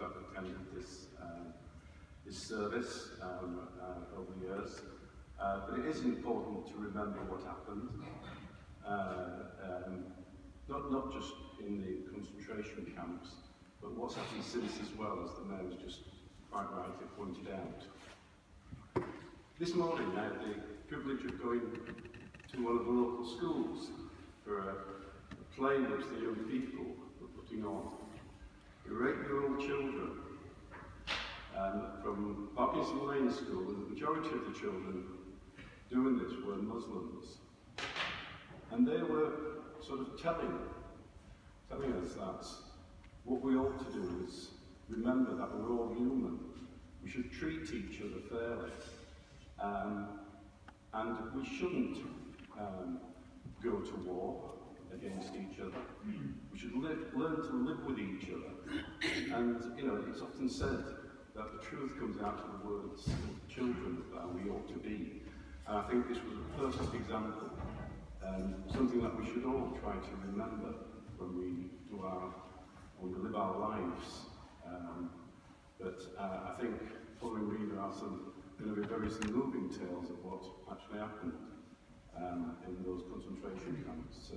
have attended this service over the years. But it is important to remember what happened, not just in the concentration camps, but what's happened since as well, as the Mayor has just quite rightly pointed out. This morning I had the privilege of going to one of the local schools for a play which the young people were putting on. There were 8-year-old children from Parkinson Lane School, and the majority of the children doing this were Muslims. And they were sort of telling us that what we ought to do is remember that we're all human. We should treat each other fairly. And we shouldn't go to war against each other. We should learn to live with each other. And, you know, it's often said that the truth comes out of the words of children that we ought to be. And I think this was a perfect example, something that we should all try to remember when we live our lives. But I think following me there are going to be very moving tales of what actually happened in those concentration camps. So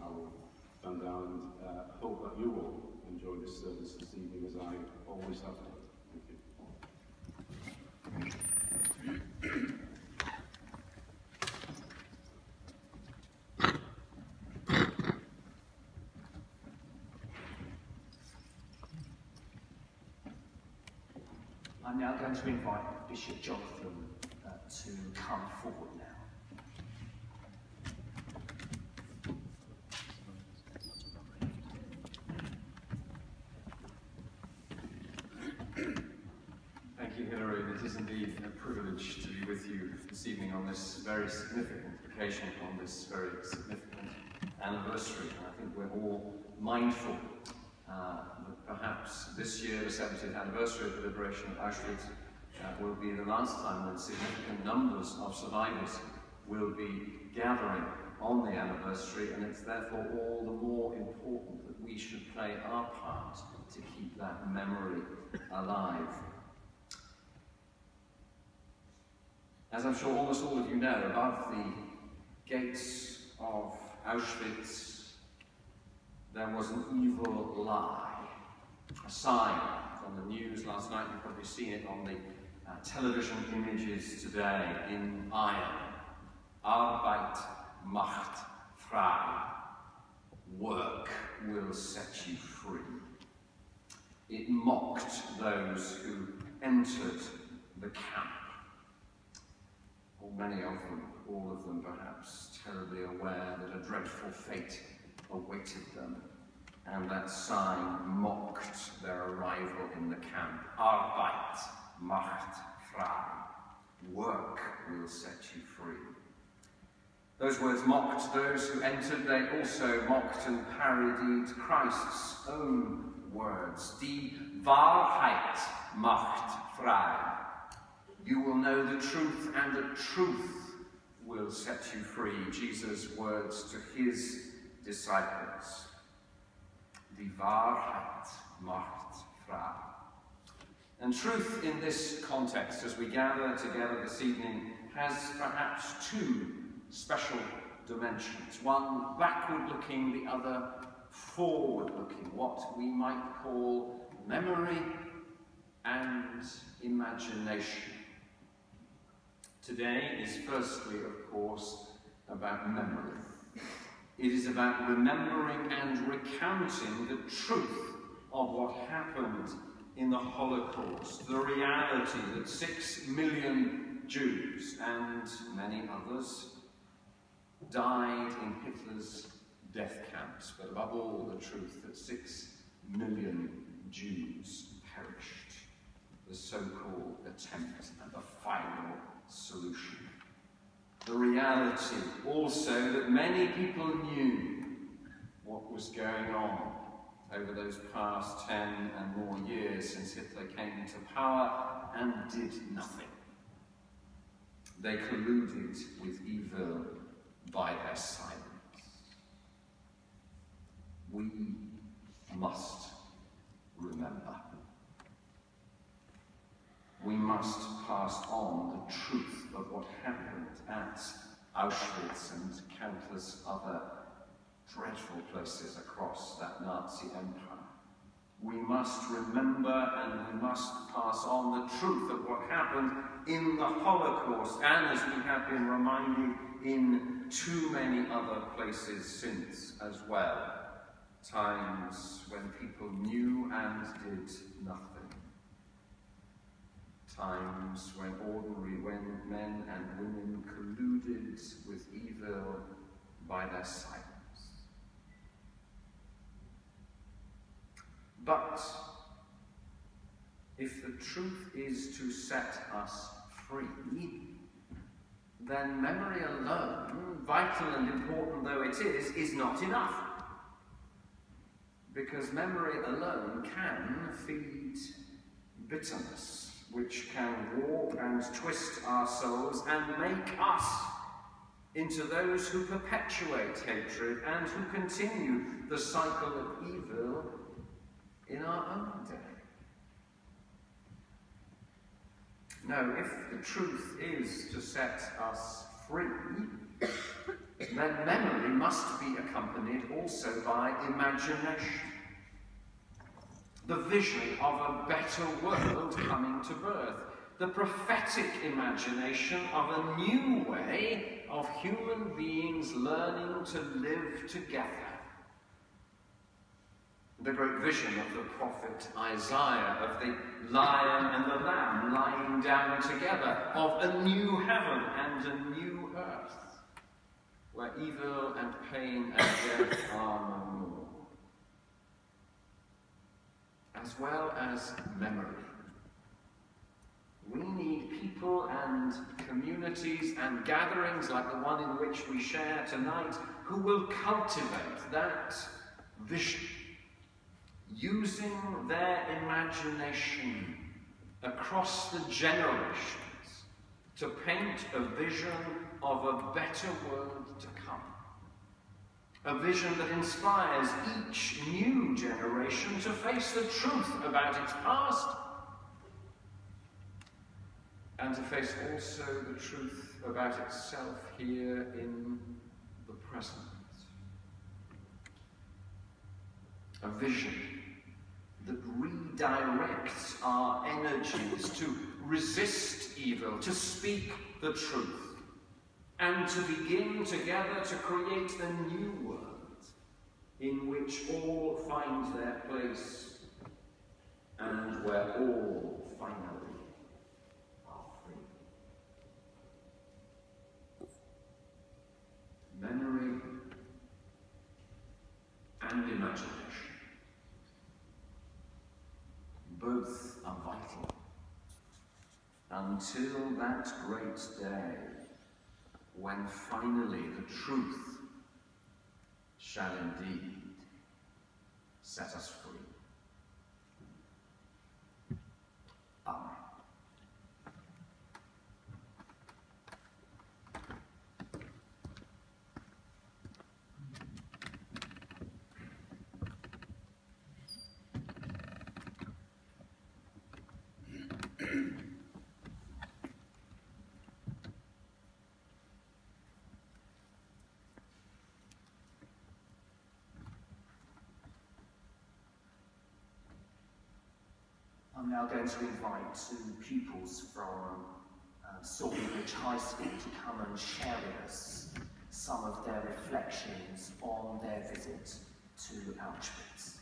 I will stand down and hope that you all enjoy this service this evening as I always have done. Thank you. I'm now going to invite Bishop Jonathan to come forward now. Thank you, Hilary. It is indeed a privilege to be with you this evening on this very significant occasion, on this very significant anniversary. And I think we're all mindful that perhaps this year, the 70th anniversary of the liberation of Auschwitz, will be the last time that significant numbers of survivors will be gathering on the anniversary, and it's therefore all the more important that we should play our part to keep that memory alive. As I'm sure almost all of you know, above the gates of Auschwitz there was an evil lie, a sign on the news last night. You've probably seen it on the television images today in iron. Arbeit macht frei. Work will set you free. It mocked those who entered the camp. Many of them, all of them perhaps, terribly aware that a dreadful fate awaited them, and that sign mocked their arrival in the camp. Arbeit macht frei. Work will set you free. Those words mocked those who entered. They also mocked and parodied Christ's own words. Die Wahrheit macht frei. You will know the truth, and the truth will set you free. Jesus' words to his disciples. Die Wahrheit macht frei. And truth in this context, as we gather together this evening, has perhaps two special dimensions. One backward-looking, the other forward-looking. What we might call memory and imagination. Today is firstly, of course, about memory. It is about remembering and recounting the truth of what happened in the Holocaust, the reality that 6 million Jews and many others died in Hitler's death camps, but above all the truth that 6 million Jews perished, the so-called attempt at the final solution. The reality also that many people knew what was going on over those past 10 and more years since Hitler came into power and did nothing. They colluded with evil by their silence. We must remember. must pass on the truth of what happened at Auschwitz and countless other dreadful places across that Nazi empire. We must remember and we must pass on the truth of what happened in the Holocaust, and as we have been reminded, in too many other places since as well. Times when people knew and did nothing. Times when ordinary men and women colluded with evil by their silence. But if the truth is to set us free, then memory alone, vital and important though it is not enough. Because memory alone can feed bitterness, which can warp and twist our souls and make us into those who perpetuate hatred and who continue the cycle of evil in our own day. No, if the truth is to set us free, then memory must be accompanied also by imagination. The vision of a better world coming to birth. The prophetic imagination of a new way of human beings learning to live together. The great vision of the prophet Isaiah, of the lion and the lamb lying down together, of a new heaven and a new earth, where evil and pain and death are no more. As well as memory. We need people and communities and gatherings like the one in which we share tonight who will cultivate that vision, using their imagination across the generations to paint a vision of a better world to come. A vision that inspires each new generation to face the truth about its past and to face also the truth about itself here in the present. A vision that redirects our energies to resist evil, to speak the truth, and to begin together to create a new world in which all find their place and where all finally are free. Memory and imagination. Both are vital until that great day when finally the truth shall indeed set us free. Amen. I'm now going to invite two pupils from Saltbridge High School to come and share with us some of their reflections on their visit to Auschwitz.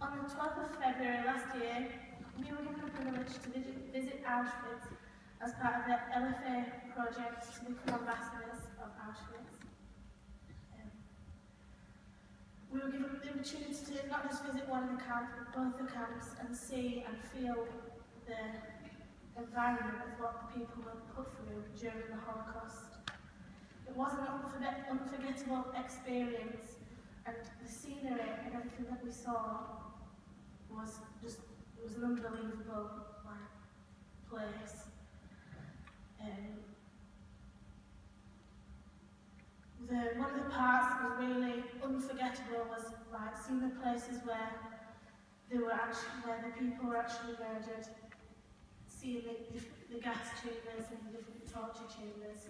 On the 12th of February last year, we were given the privilege to visit Auschwitz as part of the LFA project to become ambassadors of Auschwitz. We were given the opportunity to not just visit one of the camps, but both the camps, and see and feel the environment of what the people were put through during the Holocaust. It was an unforgettable experience, and the scenery and everything that we saw was an unbelievable place. parts that was really unforgettable was like seeing the places where the people were actually murdered, seeing the gas chambers and the different torture chambers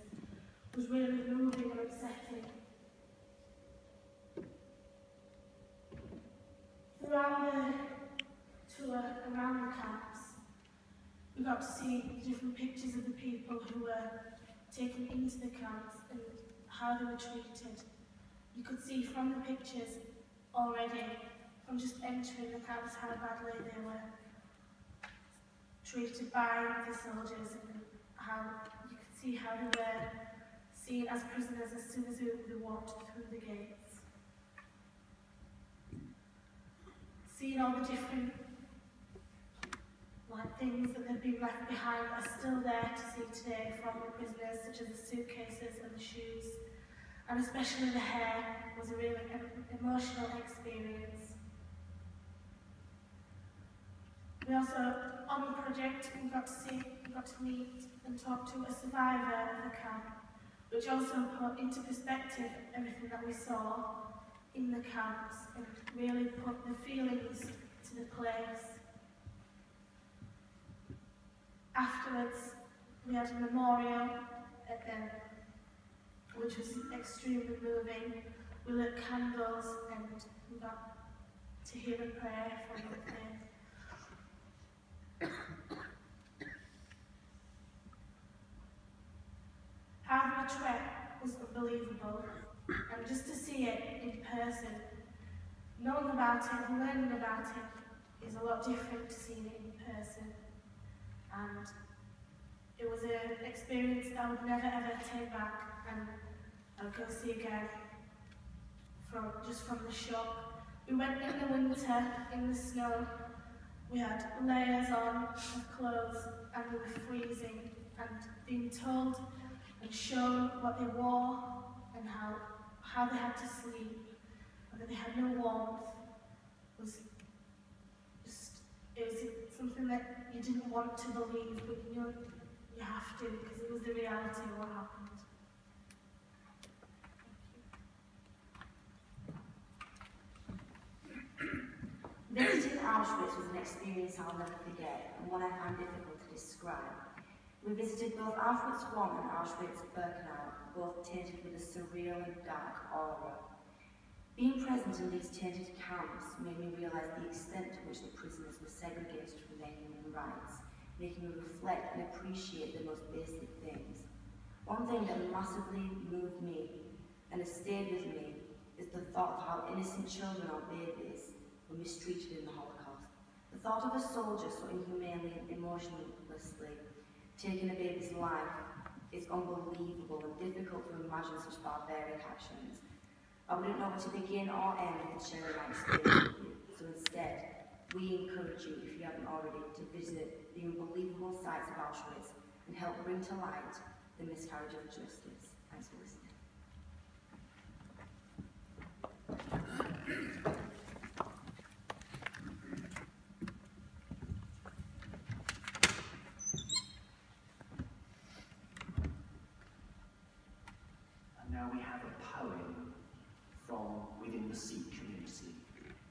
was really moving and upsetting. Throughout the tour around the camps, we got to see different pictures of the people who were taken into the camps and how they were treated. You could see from the pictures already, from just entering the camps, how badly they were treated by the soldiers, and how you could see how they were seen as prisoners as soon as they walked through the gates. Seeing all the different things that have been left behind are still there to see today from the prisoners, such as the suitcases and the shoes, and especially the hair was a really emotional experience. We also, on the project, we got to meet and talk to a survivor of the camp, which also put into perspective everything that we saw in the camps and really put the feelings to the place. Afterwards, we had a memorial at them, which was extremely moving. We lit candles and we got to hear a prayer from the faith. Our trek was unbelievable, and just to see it in person, knowing about it and learning about it is a lot different to seeing it in person. And it was an experience that I would never ever take back, and I'll go see again from the shock. We went in the winter, in the snow. We had layers on of clothes and we were freezing, and being told and shown what they wore and how they had to sleep and that they had no warmth was it was something that you didn't want to believe, but you know you have to, because it was the reality of what happened. Visiting Auschwitz was an experience I'll never forget, and one I find difficult to describe. We visited both Auschwitz I and Auschwitz-Birkenau, both tainted with a surreal and dark aura. Being present in these tainted camps made me realise the extent to which the prisoners were segregated from their human rights, making me reflect and appreciate the most basic things. One thing that massively moved me and has stayed with me is the thought of how innocent children or babies were mistreated in the Holocaust. The thought of a soldier so inhumanely and emotionlessly taking a baby's life is unbelievable and difficult to imagine such barbaric actions. I wouldn't know where to begin or end with sharing my experience with you, so instead, we encourage you, if you haven't already, to visit the unbelievable sites of Auschwitz and help bring to light the miscarriage of justice. Thanks for listening.